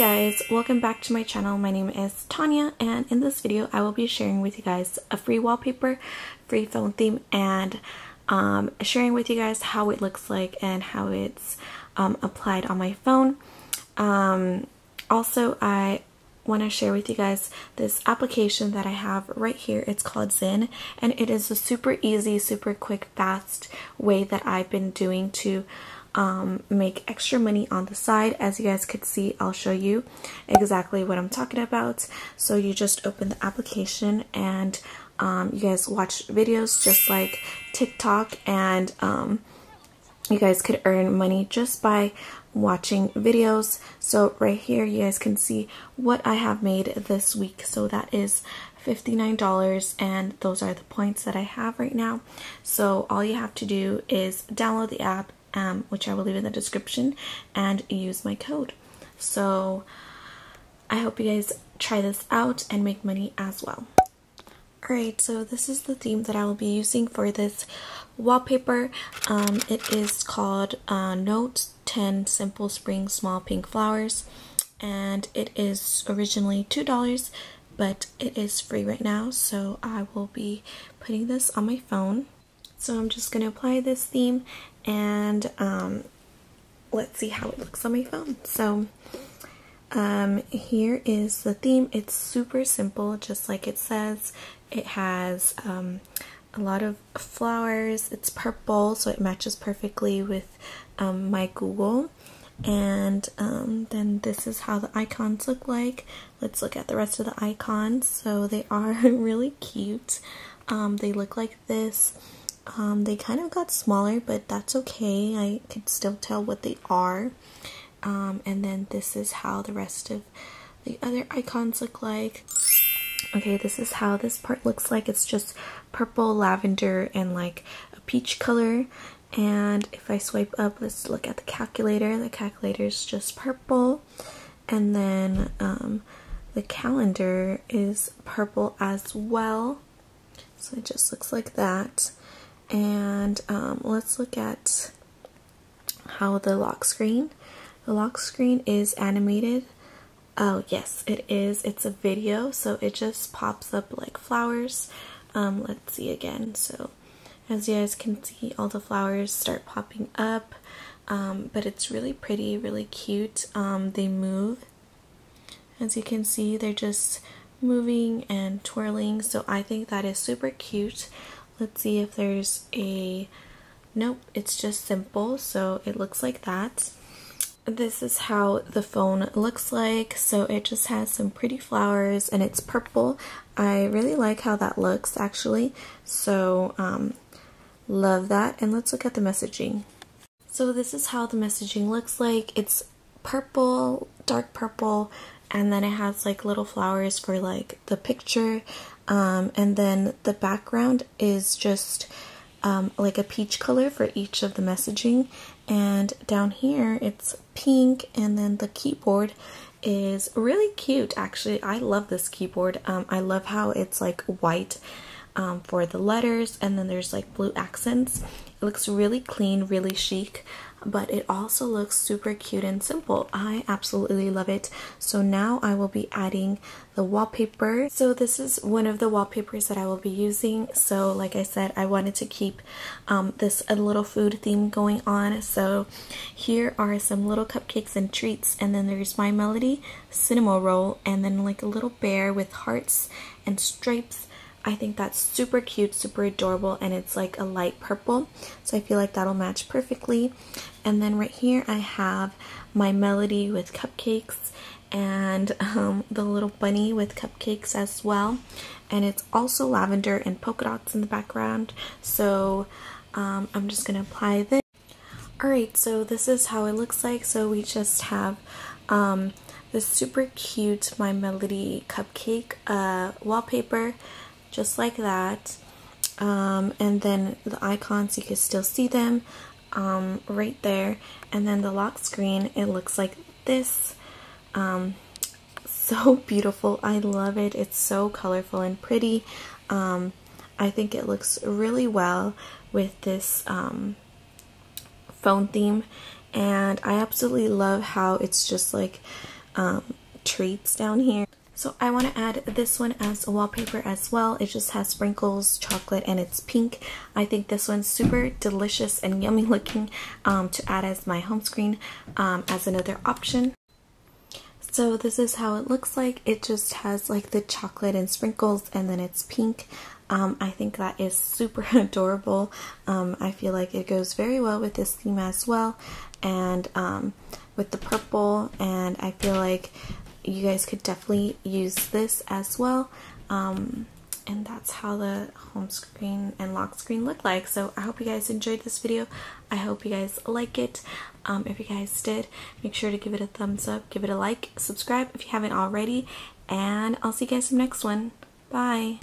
guys, welcome back to my channel. My name is Tania, and in this video I will be sharing with you guys a free wallpaper, free phone theme, and sharing with you guys how it looks like and how it's applied on my phone. Also, I want to share with you guys this application that I have right here. It's called ZYNN, and it is a super easy, super quick, fast way that I've been doing to make extra money on the side. As you guys could see, I'll show you exactly what I'm talking about. So you just open the application and you guys watch videos just like TikTok, and you guys could earn money just by watching videos. So right here you guys can see what I have made this week. So that is $59, and those are the points that I have right now. So all you have to do is download the app, which I will leave in the description, and use my code. So I hope you guys try this out and make money as well. Alright, so this is the theme that I will be using for this wallpaper. It is called Note 10 Simple Spring Small Pink Flowers, and it is originally $2, but it is free right now, so I will be putting this on my phone. So I'm just going to apply this theme, and let's see how it looks on my phone. So here is the theme. It's super simple, just like it says. It has a lot of flowers. It's purple, so it matches perfectly with my Google. And then this is how the icons look like. Let's look at the rest of the icons. So they are really cute. They look like this. They kind of got smaller, but that's okay. I could still tell what they are. And then this is how the rest of the other icons look like. Okay, this is how this part looks like. It's just purple, lavender, and like a peach color. And if I swipe up, let's look at the calculator. The calculator is just purple. And then the calendar is purple as well. So it just looks like that. And let's look at how the lock screen. The lock screen is animated. Oh yes, it is. It's a video, so it just pops up like flowers. Let's see again. So as you guys can see, all the flowers start popping up, but it's really pretty, really cute. They move. As you can see, they're just moving and twirling, so I think that is super cute. Let's see if there's a... Nope, it's just simple, so it looks like that. This is how the phone looks like. So it just has some pretty flowers, and it's purple. I really like how that looks, actually. So love that. And let's look at the messaging. So this is how the messaging looks like. It's purple, dark purple, and then it has like little flowers for like the picture, and then the background is just like a peach color for each of the messaging, and down here it's pink, and then the keyboard is really cute. Actually, I love this keyboard. I love how it's like white for the letters, and then there's like blue accents. It looks really clean, really chic, but it also looks super cute and simple. I absolutely love it. So now I will be adding the wallpaper. So this is one of the wallpapers that I will be using. So like I said, I wanted to keep this a little food theme going on. So here are some little cupcakes and treats, and then there's my melody cinnamon roll, and then like a little bear with hearts and stripes. I think that's super cute, super adorable, and it's like a light purple, so I feel like that'll match perfectly. And then right here I have my melody with cupcakes, and the little bunny with cupcakes as well, and it's also lavender and polka dots in the background. So I'm just gonna apply this. Alright, so this is how it looks like. So we just have this super cute My Melody cupcake wallpaper, just like that, and then the icons, you can still see them right there, and then the lock screen, it looks like this. So beautiful. I love it. It's so colorful and pretty. I think it looks really well with this phone theme, and I absolutely love how it's just like treats down here. So I want to add this one as a wallpaper as well. It just has sprinkles, chocolate, and it's pink. I think this one's super delicious and yummy looking to add as my home screen as another option. So this is how it looks like. It just has like the chocolate and sprinkles, and then it's pink. I think that is super adorable. I feel like it goes very well with this theme as well, and with the purple, and I feel like you guys could definitely use this as well. And that's how the home screen and lock screen look like. So I hope you guys enjoyed this video. I hope you guys like it. If you guys did, make sure to give it a thumbs up, give it a like, subscribe if you haven't already, and I'll see you guys in the next one. Bye.